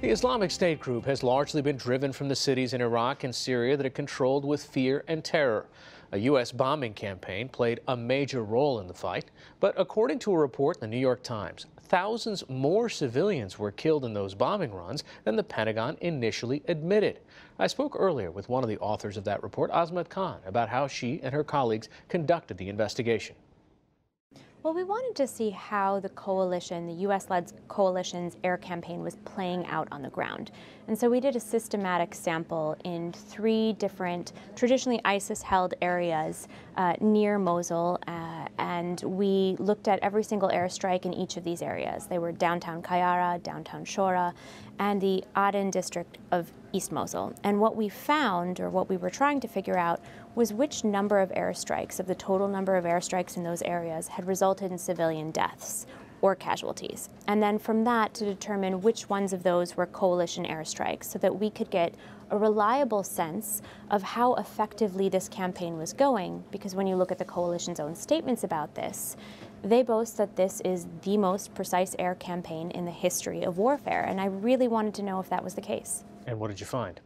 The Islamic State group has largely been driven from the cities in Iraq and Syria that it controlled with fear and terror. A U.S. bombing campaign played a major role in the fight, but according to a report in the New York Times, thousands more civilians were killed in those bombing runs than the Pentagon initially admitted. I spoke earlier with one of the authors of that report, Azmat Khan, about how she and her colleagues conducted the investigation. Well, we wanted to see how the coalition, the U.S.-led coalition's air campaign was playing out on the ground. And so we did a systematic sample in 3 different traditionally ISIS-held areas near Mosul, and we looked at every single airstrike in each of these areas. They were downtown Qayara, downtown Shora, and the Aden district of East Mosul. And what we found, or what we were trying to figure out, was which number of airstrikes, of the total number of airstrikes in those areas, had resulted in civilian deaths or casualties. And then from that to determine which ones of those were coalition airstrikes so that we could get a reliable sense of how effectively this campaign was going, because when you look at the coalition's own statements about this, they boast that this is the most precise air campaign in the history of warfare, and I really wanted to know if that was the case. And what did you find?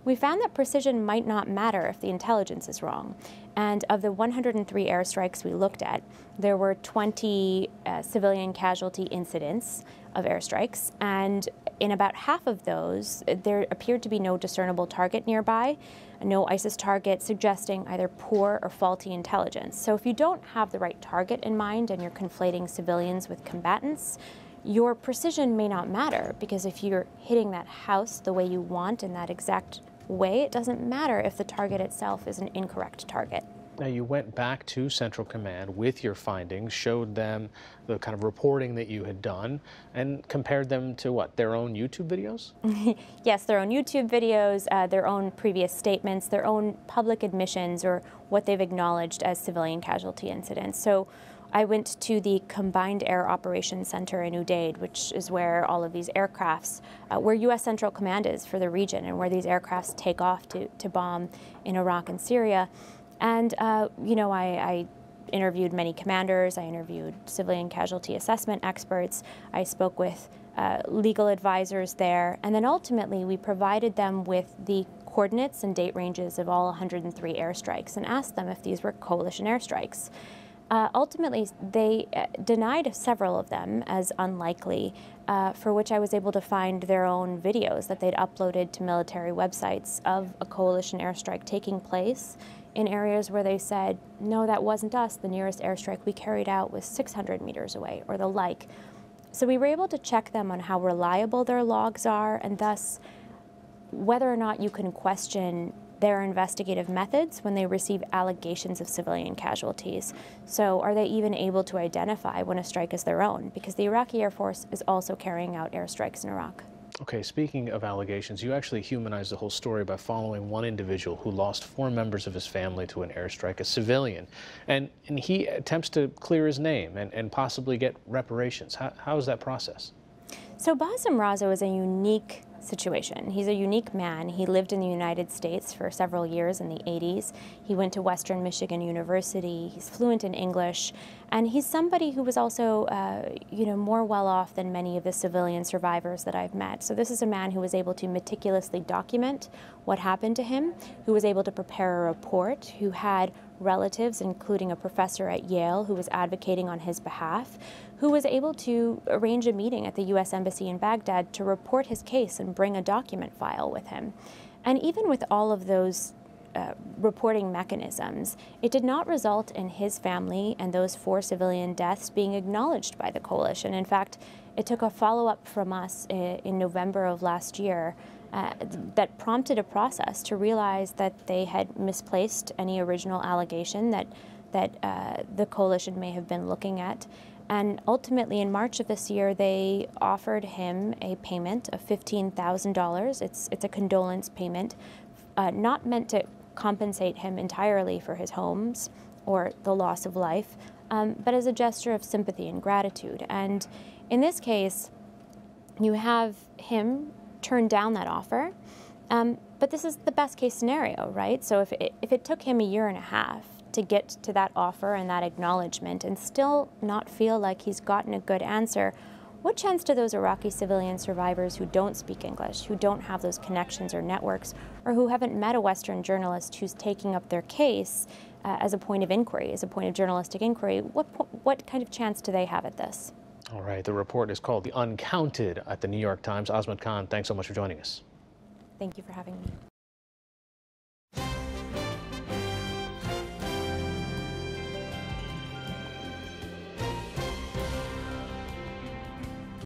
We found that precision might not matter if the intelligence is wrong. And of the 103 airstrikes we looked at, there were 20 civilian casualty incidents of airstrikes, and in about half of those, there appeared to be no discernible target nearby, no ISIS target, suggesting either poor or faulty intelligence. So if you don't have the right target in mind and you're conflating civilians with combatants, your precision may not matter, because if you're hitting that house the way you want in that exact way, it doesn't matter if the target itself is an incorrect target. Now, you went back to Central Command with your findings, showed them the kind of reporting that you had done, and compared them to what, their own YouTube videos? Yes, their own YouTube videos, their own previous statements, their own public admissions, or what they've acknowledged as civilian casualty incidents. So I went to the Combined Air Operations Center in Udeid, which is where all of these aircrafts, where U.S. Central Command is for the region, and where these aircrafts take off to bomb in Iraq and Syria. And, you know, I interviewed many commanders, I interviewed civilian casualty assessment experts, I spoke with legal advisors there, and then ultimately we provided them with the coordinates and date ranges of all 103 airstrikes and asked them if these were coalition airstrikes. Ultimately, they denied several of them as unlikely, for which I was able to find their own videos that they'd uploaded to military websites of a coalition airstrike taking place in areas where they said, no, that wasn't us, the nearest airstrike we carried out was 600 meters away, or the like. So we were able to check them on how reliable their logs are, and thus whether or not you can question their investigative methods when they receive allegations of civilian casualties. So are they even able to identify when a strike is their own? Because the Iraqi Air Force is also carrying out airstrikes in Iraq. Okay, speaking of allegations, you actually humanized the whole story by following one individual who lost 4 members of his family to an airstrike, a civilian, and he attempts to clear his name and possibly get reparations. How is that process? So Bassem Razo is a unique situation. He's a unique man. He lived in the United States for several years in the 80s. He went to Western Michigan University. He's fluent in English, and he's somebody who was also, you know, more well off than many of the civilian survivors that I've met. So this is a man who was able to meticulously document what happened to him, who was able to prepare a report, who had relatives, including a professor at Yale who was advocating on his behalf, who was able to arrange a meeting at the U.S. Embassy in Baghdad to report his case and bring a document file with him. And even with all of those reporting mechanisms, it did not result in his family and those 4 civilian deaths being acknowledged by the coalition. In fact, it took a follow-up from us in November of last year that prompted a process to realize that they had misplaced any original allegation that the coalition may have been looking at. And ultimately, in March of this year, they offered him a payment of $15,000. It's a condolence payment, not meant to compensate him entirely for his homes or the loss of life, but as a gesture of sympathy and gratitude. And in this case, you have him turn down that offer, but this is the best case scenario, right? So if it took him a year and a half to get to that offer and that acknowledgement and still not feel like he's gotten a good answer, What chance do those Iraqi civilian survivors who don't speak English, who don't have those connections or networks, or who haven't met a Western journalist who's taking up their case as a point of inquiry, as a point of journalistic inquiry, what kind of chance do they have at this? All right, the report is ccalled The Uncounted at the New York Times. Azmat Khan, thanks so much for joining us. Thank you for having me.